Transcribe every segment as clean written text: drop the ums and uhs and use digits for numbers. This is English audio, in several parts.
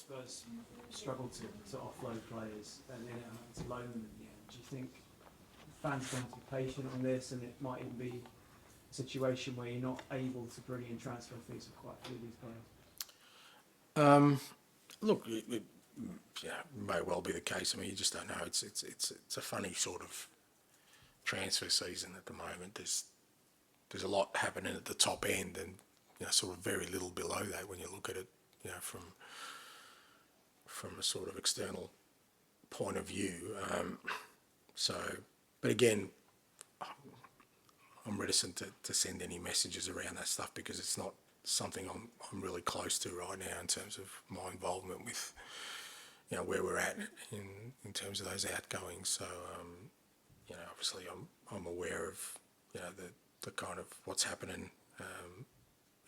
Spurs struggled to offload players and then to loan them in the end. Do you think fans are going to be patient on this, and it might even be a situation where you're not able to bring in transfer fees for quite a few of these players? Look, it may well be the case. I mean, you just don't know. It's a funny sort of transfer season at the moment. There's a lot happening at the top end, and sort of very little below that when you look at it, from a sort of external point of view. But again, I'm reticent to send any messages around that stuff because it's not something I'm really close to right now in terms of my involvement with where we're at in terms of those outgoings. So obviously I'm aware of the kind of what's happening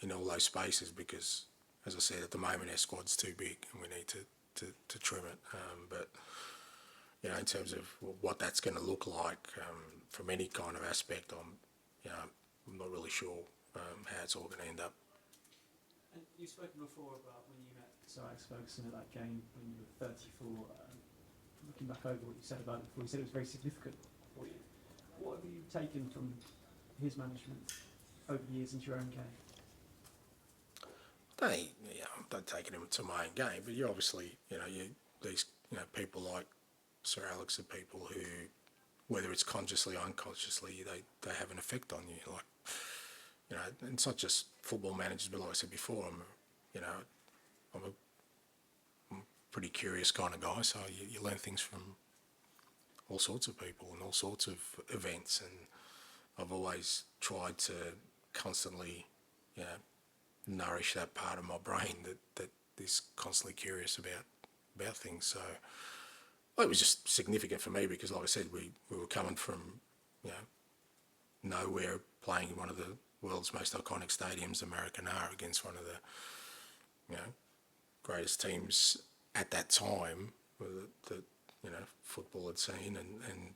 in all those spaces because, as I said, at the moment our squad's too big and we need to trim it. But in terms of what that's going to look like from any kind of aspect, I'm not really sure how it's all going to end up. And you've spoken before about when you met Sir Alex Ferguson at that game when you were 34. Looking back over what you said about it before, you said it was very significant for you. What have you taken from his management over the years into your own game? I'm not taking him to my own game, but you obviously, these people like Sir Alex are people who, whether it's consciously or unconsciously, they have an effect on you. Like, and it's not just football managers, but like I said before, I'm a pretty curious kind of guy, so you learn things from all sorts of people and all sorts of events, and I've always tried to constantly, nourish that part of my brain that is constantly curious about things. So it was just significant for me because, like I said, we were coming from nowhere, playing in one of the world's most iconic stadiums, the Maracanã, against one of the greatest teams at that time that football had seen, and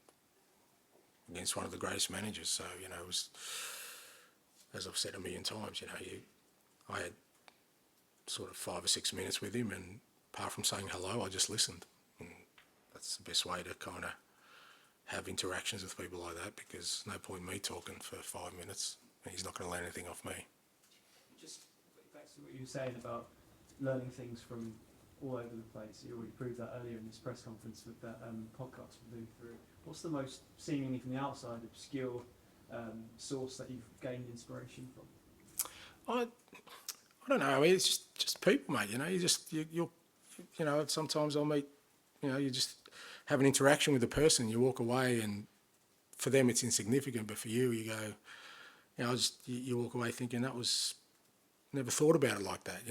against one of the greatest managers. So it was, as I've said a million times, I had sort of 5 or 6 minutes with him, and apart from saying hello, I just listened. And that's the best way to kind of have interactions with people like that, because no point in me talking for 5 minutes. He's not going to learn anything off me. Just back to what you were saying about learning things from all over the place. You already proved that earlier in this press conference with that podcast we're doing through. What's the most, seemingly from the outside, obscure source that you've gained inspiration from? I don't know. I mean, it's just people, mate. You'll sometimes I'll meet. You just have an interaction with a person. You walk away, and for them it's insignificant, but for you, you go. You walk away thinking that was never thought about it like that.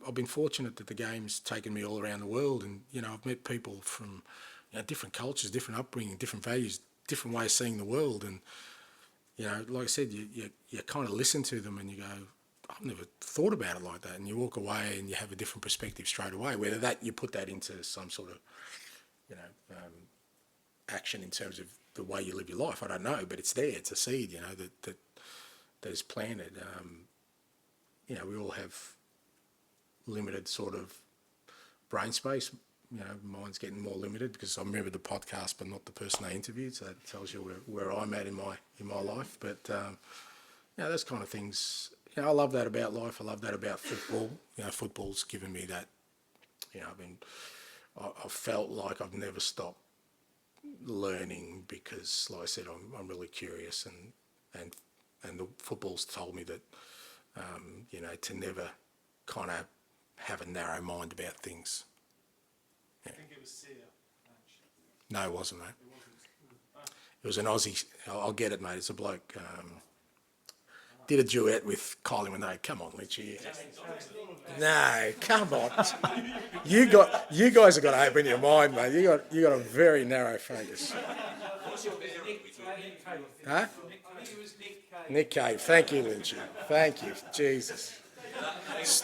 I've been fortunate that the game's taken me all around the world, and I've met people from different cultures, different upbringing, different values, different ways of seeing the world, and like I said, you kind of listen to them and you go, I've never thought about it like that, and you walk away and you have a different perspective straight away. Whether that you put that into some sort of action in terms of the way you live your life, I don't know, but it's there. It's a seed, that is planted. We all have limited sort of brain space. Mine's getting more limited because I remember the podcast, but not the person I interviewed. So that tells you where I'm at in my life. But those kind of things. I love that about life. I love that about football. Football's given me that. I've felt like I've never stopped learning because, like I said, I'm really curious, and the football's told me that to never kind of have a narrow mind about things. I think it was Sia. No, it wasn't, mate. It was an Aussie. I'll get it, mate. It's a bloke. Did a duet with Kylie Minogue. Come on, Litchy. No, come on. You guys have got to open your mind, mate. You got a very narrow focus. Huh? Nick Cave. Thank you, Litchy. Thank you. Jesus.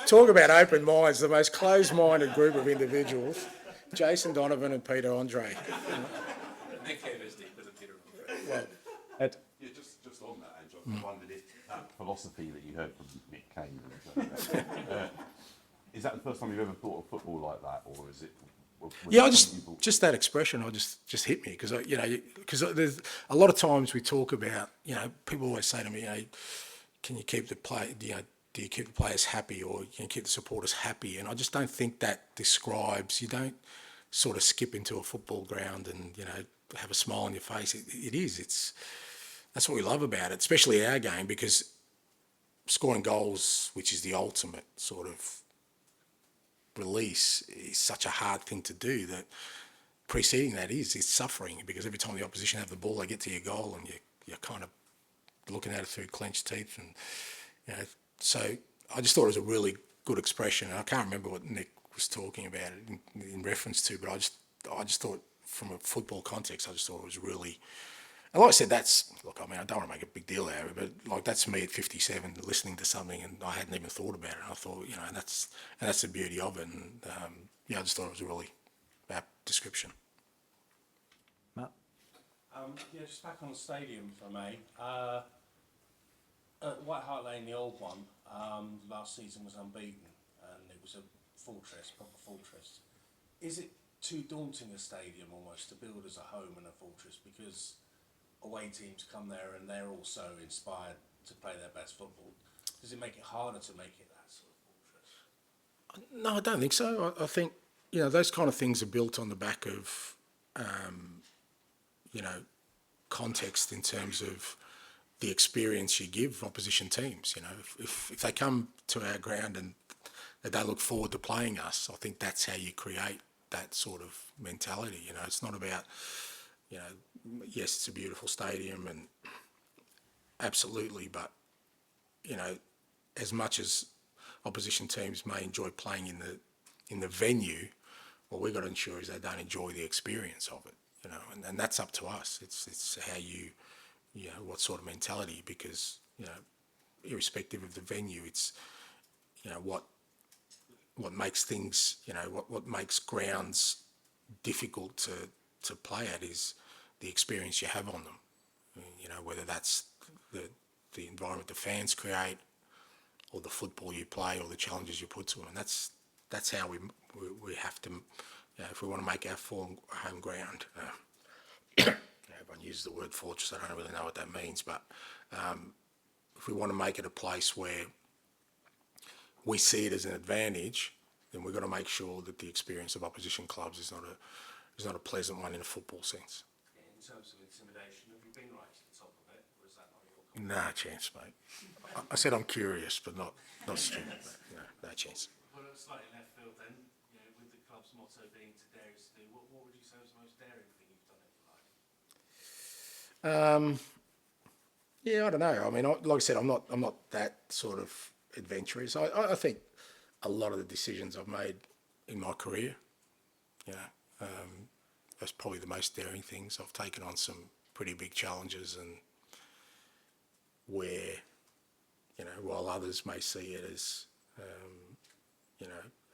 Talk about open minds. The most closed-minded group of individuals. Jason Donovan and Peter Andre. Nick Cave is deeper than Peter. Well, yeah, just on that, Ange, I wondered if that philosophy that you heard from Nick Cave, Is that the first time you've ever thought of football like that, or is it? Yeah, just that expression, just hit me because there's a lot of times we talk about, people always say to me, can you keep the play, do you keep the players happy, or can you keep the supporters happy? And I just don't think that describes. You don't sort of skip into a football ground and have a smile on your face. That's what we love about it, especially our game, because scoring goals, which is the ultimate sort of release, is such a hard thing to do that preceding that is suffering, because every time the opposition have the ball, they get to your goal and you're kind of looking at it through clenched teeth. And so I just thought it was a really good expression, and I can't remember what Nick was talking about it in reference to, but I just thought from a football context, I just thought it was really. And like I said, I don't want to make a big deal out of it, but that's me at 57 listening to something, and I hadn't even thought about it. And I thought, and that's the beauty of it. And I just thought it was a really apt description. Matt? Just back on the stadium, if I may. At White Hart Lane, the old one, last season was unbeaten, and it was a fortress, proper fortress. Is it too daunting a stadium almost to build as a home and a fortress, because away teams come there and they're also inspired to play their best football? Does it make it harder to make it that sort of fortress? No, I don't think so. I think, those kind of things are built on the back of, context in terms of the experience you give opposition teams. If they come to our ground and they don't look forward to playing us, I think that's how you create that sort of mentality. It's not about, yes, it's a beautiful stadium and absolutely, but, as much as opposition teams may enjoy playing in the venue, what we've got to ensure is they don't enjoy the experience of it, and that's up to us. It's how you what sort of mentality, because, irrespective of the venue, it's, what makes things, what makes grounds difficult to play at is the experience you have on them. Whether that's the environment the fans create, or the football you play, or the challenges you put to them. And that's how we have to, if we want to make our home ground. Everyone uses the word fortress. I don't really know what that means, but if we want to make it a place where we see it as an advantage, then we've got to make sure that the experience of opposition clubs is not a pleasant one in a football sense. In terms of intimidation, have you been right to the top of it, or is that not your call? No chance, mate. I said I'm curious, but not stupid, mate. No chance. Well, slightly left field then, with the club's motto being to dare is to do, what would you say was the most daring thing you've done in your life? Yeah, I don't know. I mean, like I said, I'm not that sort of adventurous. I think a lot of the decisions I've made in my career, that's probably the most daring things. I've taken on some pretty big challenges, and where, while others may see it as,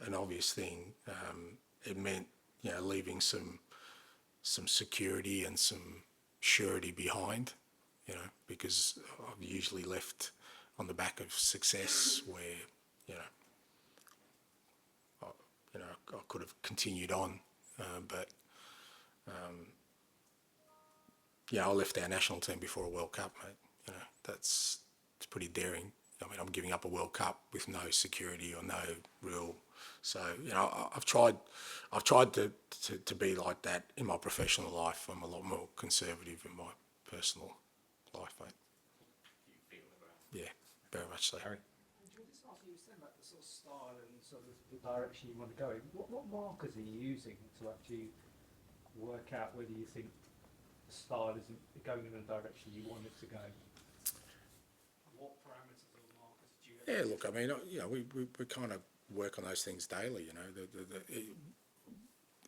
an obvious thing, it meant, leaving some security and some surety behind, because I've usually left on the back of success where, I could have continued on, but I left our national team before a World Cup, mate. It's pretty daring. I mean, I'm giving up a World Cup with no security or no real. So I've tried to be like that in my professional life. I'm a lot more conservative in my personal life, mate. Yeah, very much so. Harry? Can I just ask you, saying about the sort of style and sort of the direction you want to go in, what markers are you using to actually work out whether you think the style isn't going in the direction you want it to go? What parameters or markers do you have? Yeah, look, I mean, we kind of work on those things daily.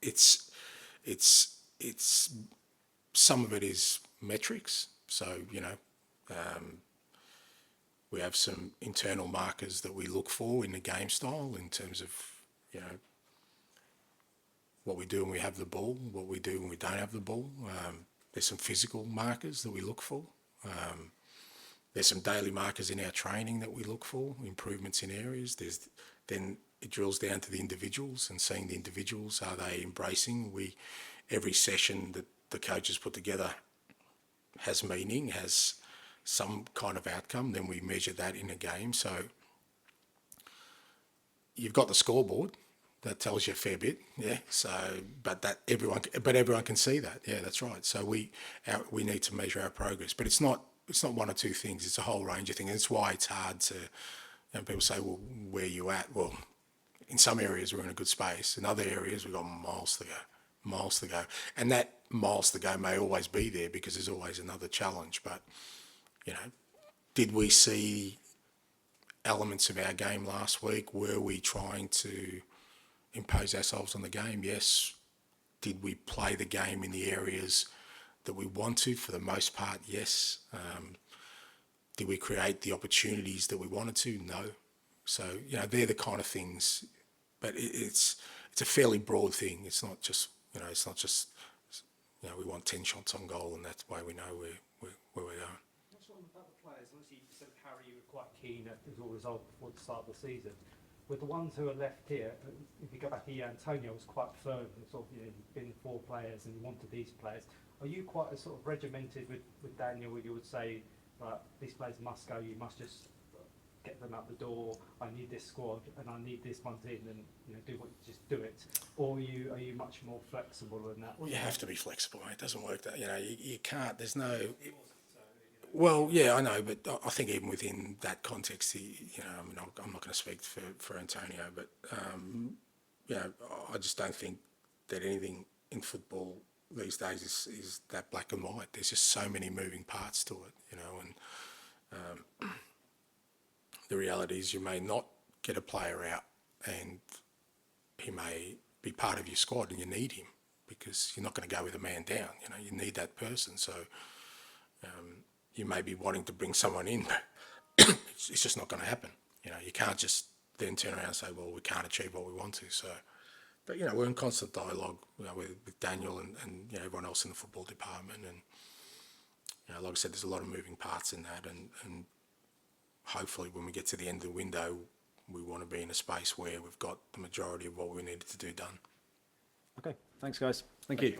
It's some of it is metrics. So we have some internal markers that we look for in the game style in terms of what we do when we have the ball, what we do when we don't have the ball. There's some physical markers that we look for. There's some daily markers in our training that we look for, improvements in areas. Then it drills down to the individuals and seeing the individuals. Are they embracing? Every session that the coaches put together has meaning, has some kind of outcome. Then we measure that in a game. So you've got the scoreboard that tells you a fair bit, yeah. So, but everyone can see that, yeah. That's right. So we need to measure our progress, but it's not one or two things. It's a whole range of things. And it's why it's hard to. People say, well, where are you at? Well, in some areas we're in a good space. In other areas we've got miles to go, and that miles to go may always be there because there's always another challenge. But did we see elements of our game last week? Were we trying to impose ourselves on the game? Yes. Did we play the game in the areas that we want to? For the most part, yes. Did we create the opportunities that we wanted to? No. So they're the kind of things. But it's a fairly broad thing. It's not just we want 10 shots on goal and that's the way we know where we're going. What's wrong about the players? Obviously, you said Harry, you were quite keen at the result before the start of the season. With the ones who are left here, if you go back here, Antonio was quite firm. Sort of, you've been 4 players and you wanted these players. Are you quite sort of regimented with Daniel, where you would say, right, these players must go, you must just get them out the door, I need this squad and I need this ones in, and just do it? Or are you much more flexible than that? Well, you have to be flexible. It doesn't work that you can't. There's no. Well, yeah, I know, but I think even within that context, I'm not going to speak for Antonio, but I just don't think that anything in football these days is that black and white. There's just so many moving parts to it, and the reality is you may not get a player out and he may be part of your squad and you need him because you're not going to go with a man down. You need that person. So you may be wanting to bring someone in, but it's just not going to happen. You can't just then turn around and say, well, we can't achieve what we want to. So, but we're in constant dialogue with Daniel and everyone else in the football department, and like I said, there's a lot of moving parts in that, and hopefully when we get to the end of the window, we want to be in a space where we've got the majority of what we needed to do done. Okay, thanks guys. Thank you.